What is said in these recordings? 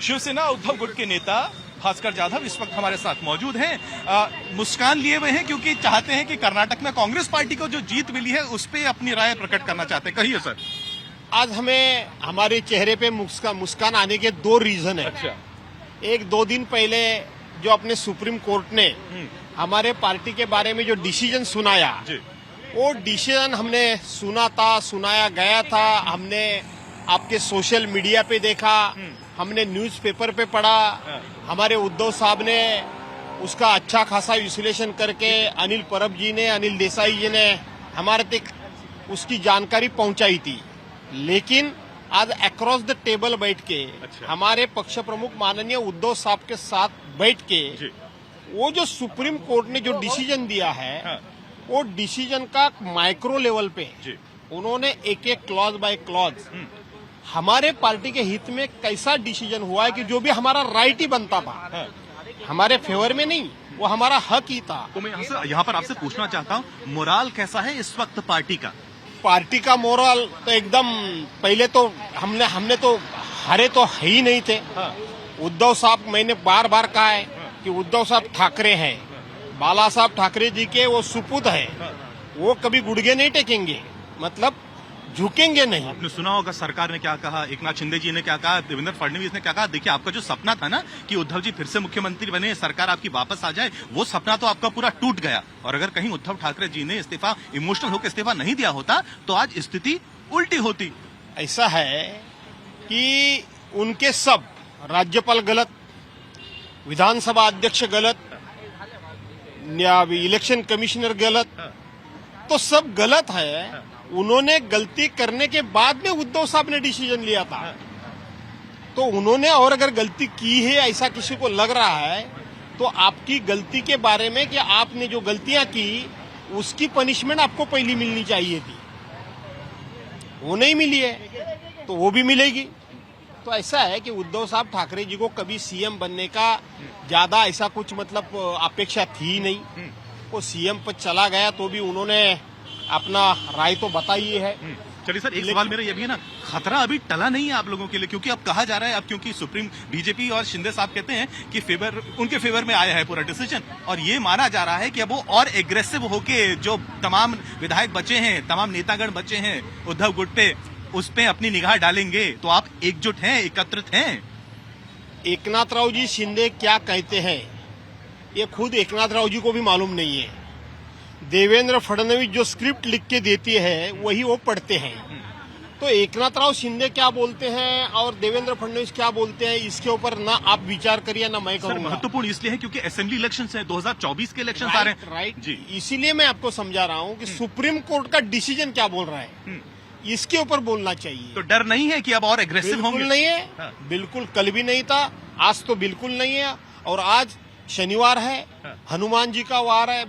शिवसेना उद्धव गुट के नेता भास्कर जाधव इस वक्त हमारे साथ मौजूद हैं। मुस्कान लिए हुए हैं क्योंकि चाहते हैं कि कर्नाटक में कांग्रेस पार्टी को जो जीत मिली है उस पर अपनी राय प्रकट करना चाहते हैं। कहिए सर। आज हमें हमारे चेहरे पे मुस्कान आने के दो रीजन है। अच्छा। एक 2 दिन पहले जो अपने सुप्रीम कोर्ट ने हमारे पार्टी के बारे में जो डिसीजन सुनाया, वो डिसीजन हमने सुनाया गया था, हमने आपके सोशल मीडिया पे देखा, हमने न्यूज़पेपर पे पढ़ा। हमारे उद्धव साहब ने उसका अच्छा खासा विश्लेषण करके अनिल परब जी ने, अनिल देसाई जी ने हमारे तक उसकी जानकारी पहुंचाई थी। लेकिन आज अक्रॉस द टेबल बैठ के हमारे पक्ष प्रमुख माननीय उद्धव साहब के साथ बैठ के वो जो सुप्रीम कोर्ट ने जो डिसीजन दिया है, वो डिसीजन का माइक्रो लेवल पे उन्होंने एक एक क्लॉज बाय क्लॉज हमारे पार्टी के हित में कैसा डिसीजन हुआ है कि जो भी हमारा राइट ही बनता था, हमारे फेवर में नहीं, वो हमारा हक ही था। तो मैं यहाँ पर आपसे पूछना चाहता हूँ, मोराल कैसा है इस वक्त पार्टी का? पार्टी का मोरल तो एकदम, पहले तो हमने तो हारे तो है ही नहीं थे। उद्धव साहब, मैंने बार बार कहा है कि उद्धव साहब ठाकरे हैं, बाला साहब ठाकरे जी के वो सुपुत है, वो कभी गुड़गे नहीं टेकेंगे, मतलब झुकेंगे नहीं। आपने सुना होगा सरकार ने क्या कहा, एकनाथ शिंदे जी ने क्या कहा, देवेंद्र फडणवीस ने क्या कहा। देखिए, आपका जो सपना था ना कि उद्धव जी फिर से मुख्यमंत्री बने, सरकार आपकी वापस आ जाए, वो सपना तो आपका पूरा टूट गया। और अगर कहीं उद्धव ठाकरे जी ने इस्तीफा, इमोशनल होकर इस्तीफा नहीं दिया होता तो आज स्थिति उल्टी होती। ऐसा है कि उनके सब राज्यपाल गलत, विधानसभा अध्यक्ष गलत, इलेक्शन कमिश्नर गलत, तो सब गलत है। उन्होंने गलती करने के बाद में उद्धव साहब ने डिसीजन लिया था, तो उन्होंने, और अगर गलती की है ऐसा किसी को लग रहा है तो आपकी गलती के बारे में कि आपने जो गलतियां की उसकी पनिशमेंट आपको पहली मिलनी चाहिए थी, वो नहीं मिली है तो वो भी मिलेगी। तो ऐसा है कि उद्धव साहब ठाकरे जी को कभी सीएम बनने का ज्यादा ऐसा कुछ मतलब अपेक्षा थी नहीं। वो सीएम पर चला गया तो भी उन्होंने अपना राय तो बताई है। चलिए सर, एक सवाल मेरा ये भी है ना, खतरा अभी टला नहीं है आप लोगों के लिए? क्योंकि अब कहा जा रहा है, अब क्योंकि सुप्रीम बीजेपी और शिंदे साहब कहते हैं कि उनके फेवर में आया है पूरा डिसीजन, और ये माना जा रहा है कि अब वो और एग्रेसिव होके जो तमाम विधायक बचे हैं, तमाम नेतागण बचे हैं उद्धव गुट पे, उस पे अपनी निगाह डालेंगे। तो आप एकजुट हैं, एकत्रित हैं? एकनाथ राव जी शिंदे क्या कहते हैं ये खुद एकनाथ राव जी को भी मालूम नहीं है। देवेंद्र फडणवीस जो स्क्रिप्ट लिख के देती है वही वो पढ़ते हैं। तो एकनाथ राव शिंदे क्या बोलते हैं और देवेंद्र फडणवीस क्या बोलते हैं, इसके ऊपर ना आप विचार करिए ना मैं करूंगा। महत्वपूर्ण इसलिए है क्योंकि असेंबली इलेक्शन है, 2024 के इलेक्शन आ रहे हैं। राइट जी, इसीलिए मैं आपको समझा रहा हूँ कि सुप्रीम कोर्ट का डिसीजन क्या बोल रहा है, इसके ऊपर बोलना चाहिए। तो डर नहीं है कि अब और एग्रेसिव होंगे? बिल्कुल नहीं है, बिल्कुल कल भी नहीं था, आज तो बिल्कुल नहीं है। और आज शनिवार है, हनुमान जी का वार है,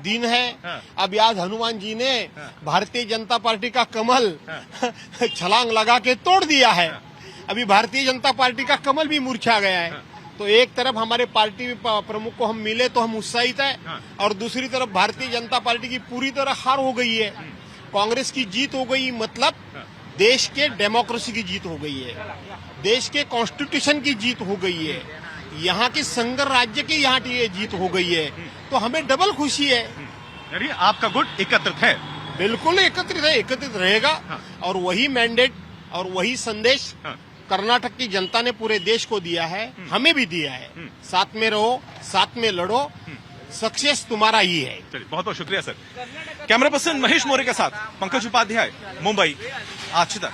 दिन है। अब आज हनुमान जी ने भारतीय जनता पार्टी का कमल छलांग लगा के तोड़ दिया है। अभी भारतीय जनता पार्टी का कमल भी मुरझा गया है। तो एक तरफ हमारे पार्टी प्रमुख को हम मिले तो हम उत्साहित है, और दूसरी तरफ भारतीय जनता पार्टी की पूरी तरह हार हो गई है, कांग्रेस की जीत हो गई, मतलब देश के डेमोक्रेसी की जीत हो गई है, देश के कॉन्स्टिट्यूशन की जीत हो गई है, यहाँ की संघ राज्य की यहाँ की जीत हो गई है। तो हमें डबल खुशी है। यानी आपका गुट एकत्रित है? बिल्कुल एकत्रित है, एकत्रित रहेगा। और वही मैंडेट और वही संदेश कर्नाटक की जनता ने पूरे देश को दिया है, हमें भी दिया है। साथ में रहो, साथ में लड़ो, सक्सेस तुम्हारा ही है। बहुत बहुत शुक्रिया sir. Camera person Mahesh Maurya के साथ पंकज उपाध्याय, मुंबई आज तक।